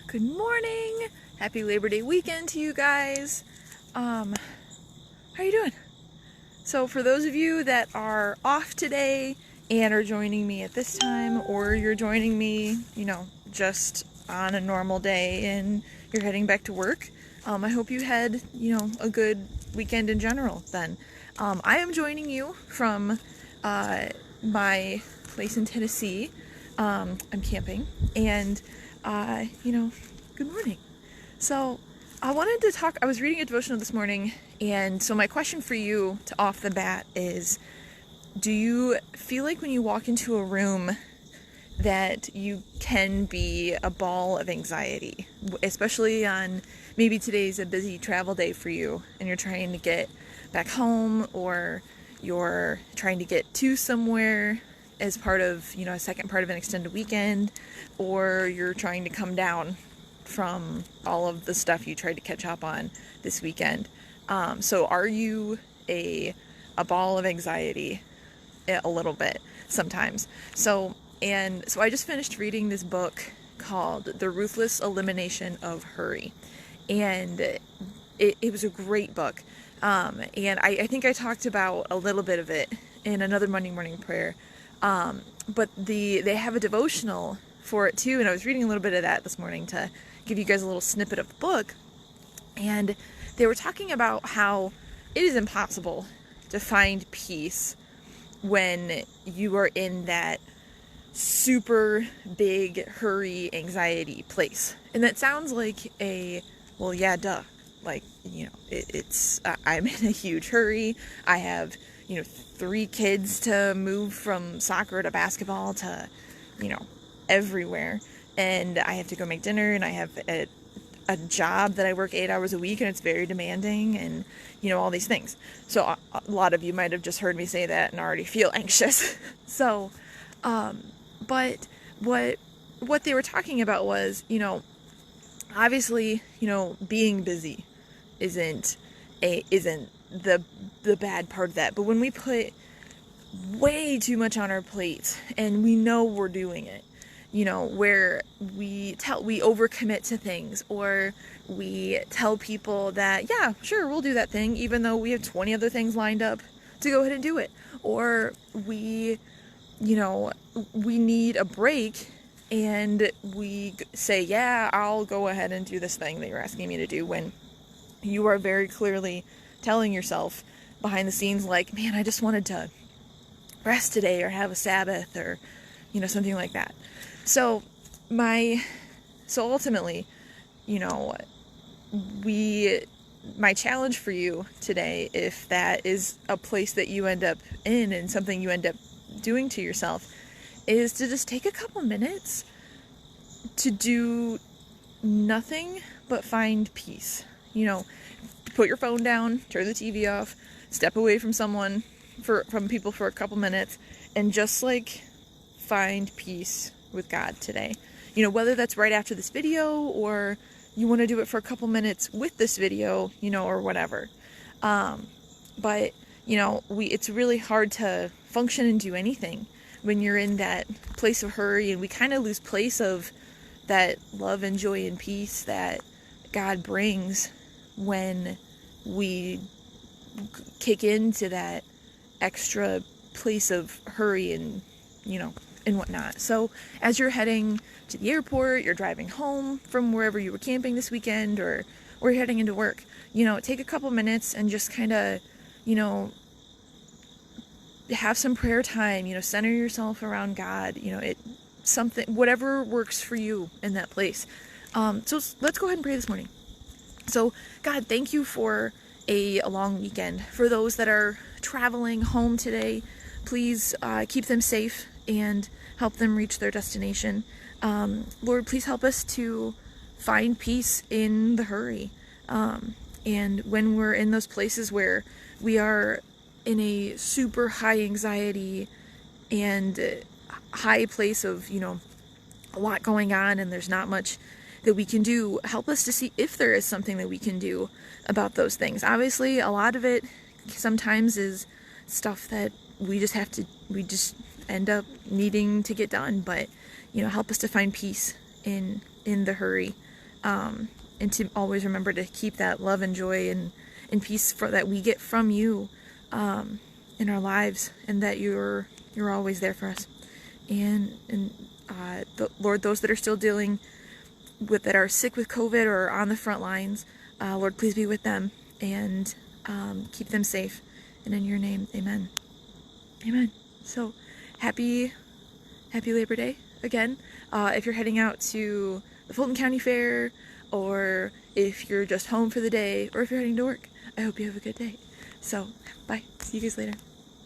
Good morning. Happy Labor Day weekend to you guys. How you doing? So for those of you that are off today and are joining me at this time, or you're joining me, just on a normal day and you're heading back to work, I hope you had, a good weekend in general then. I am joining you from my place in Tennessee. I'm camping and good morning. So I wanted to talk, I was reading a devotional this morning, and so my question for you to off the bat is, do you feel like when you walk into a room that you can be a ball of anxiety, especially on maybe today's a busy travel day for you and you're trying to get back home, or you're trying to get to somewhere as part of, a second part of an extended weekend, or you're trying to come down from all of the stuff you tried to catch up on this weekend. So are you a ball of anxiety? A little bit sometimes. So I just finished reading this book called The Ruthless Elimination of Hurry. And it was a great book. And I think I talked about a little bit of it in another Monday morning prayer. But they have a devotional for it too, and I was reading a little bit of that this morning to give you guys a little snippet of the book. And they were talking about how it is impossible to find peace when you are in that super big hurry anxiety place. And that sounds like well, yeah, duh. Like, I'm in a huge hurry. I have 3 kids to move from soccer to basketball to, everywhere. And I have to go make dinner, and I have a job that I work 8 hours a week, and it's very demanding, and, all these things. So a lot of you might have just heard me say that and already feel anxious. So, but what they were talking about was, obviously, being busy isn't the bad part of that. But when we put way too much on our plates and we know we're doing it, where we overcommit to things, or we tell people that, yeah, sure, we'll do that thing, even though we have 20 other things lined up to go ahead and do it. Or we need a break and we say, yeah, I'll go ahead and do this thing that you're asking me to do, when you are very clearly telling yourself behind the scenes, like, man, I just wanted to rest today, or have a Sabbath, or, something like that. So ultimately, my challenge for you today, if that is a place that you end up in and something you end up doing to yourself, is to just take a couple minutes to do nothing but find peace. Put your phone down, turn the TV off, step away from from people for a couple minutes, and just find peace with God today. Whether that's right after this video, or you want to do it for a couple minutes with this video, or whatever. But it's really hard to function and do anything when you're in that place of hurry, and we kind of lose place of that love and joy and peace that God brings when we kick into that extra place of hurry and and whatnot. So as you're heading to the airport, you're driving home from wherever you were camping this weekend, or you're heading into work, take a couple minutes and just kind of have some prayer time, center yourself around God, whatever works for you in that place. So let's go ahead and pray this morning. So God, thank you for a long weekend. For those that are traveling home today, please keep them safe and help them reach their destination. Lord, please help us to find peace in the hurry. And when we're in those places where we are in a super high anxiety and high place of, a lot going on, and there's not much that we can do, help us to see if there is something that we can do about those things. Obviously, a lot of it sometimes is stuff that we just end up needing to get done, but help us to find peace in the hurry. and to always remember to keep that love and joy and peace that we get from you in our lives, and that you're always there for us. And Lord, those that are still dealing with, that are sick with COVID or on the front lines, Lord, please be with them and keep them safe. And in your name, amen. Amen. So happy Labor Day again. If you're heading out to the Fulton County Fair, or if you're just home for the day, or if you're heading to work, I hope you have a good day. So bye. See you guys later.